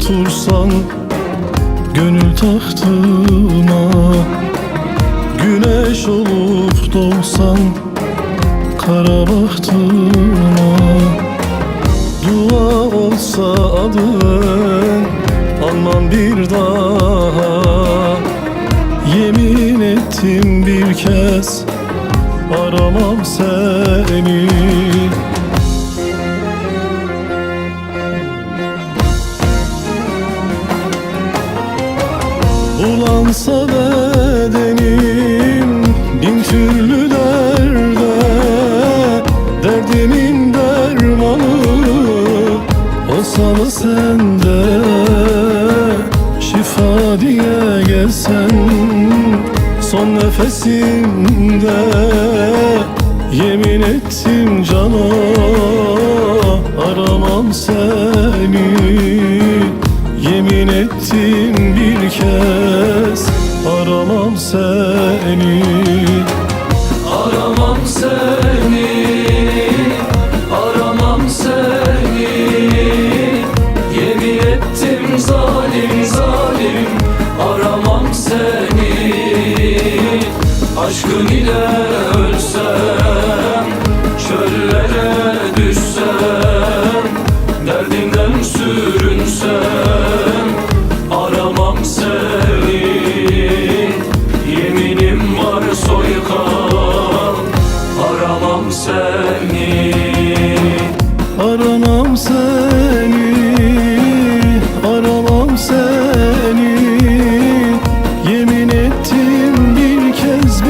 otursan gönül tahtına, güneş olup doğsan kara bahtına, dua olsa adın almam bir daha. Yemin ettim bir kez aramam seni. Bulansa bedenim bin türlü derde, derdimin dermanı olsa da sende. Şifa diye gelsen son nefesimde, yemin ettim cana aramam seni. Yemin ettim bir kez aramam seni. Aramam seni, aramam seni. Yemin ettim zalim zalim, aramam seni. Aşkın ile ölsem, çöllere düşsem, derdimden sürünsem, aramam seni. Yeminim var soykal, aramam seni. Aramam seni, aramam seni. Yemin ettim bir kez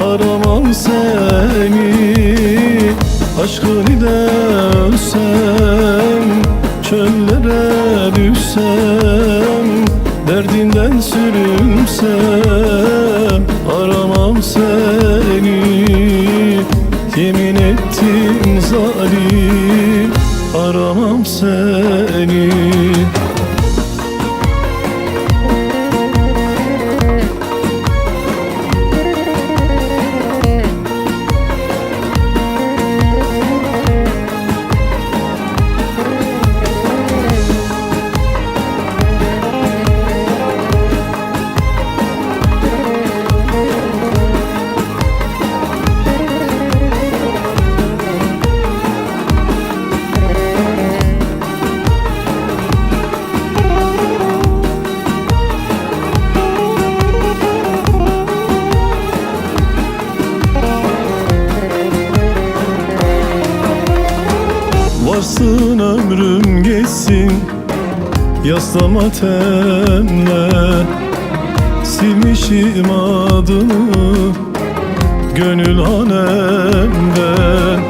aramam seni. Aşkın ile ölsem, çöllere düşsem, derdinden sürünsem, aramam seni. Yemin ettim zalim, aramam seni. Varsın ömrüm geçsin yaslama temle, silmişim adını gönül hanemden.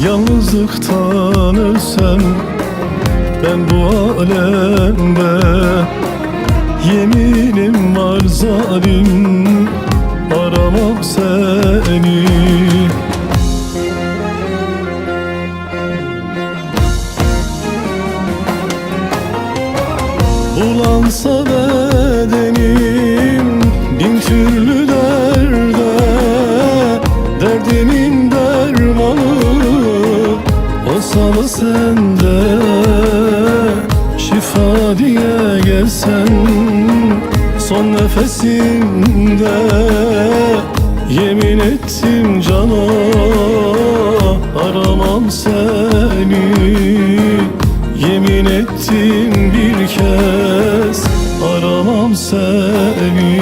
Yalnızlıktan ölsem ben bu alemde, yeminim var zalim, aramam seni. Bulansa bedenim bin türlü derde, derdimin dermanı olsa da sende. Şifa diye gelsen son nefesimde, yemin ettim cana aramam seni. Yemin ettim bir kez aramam seni.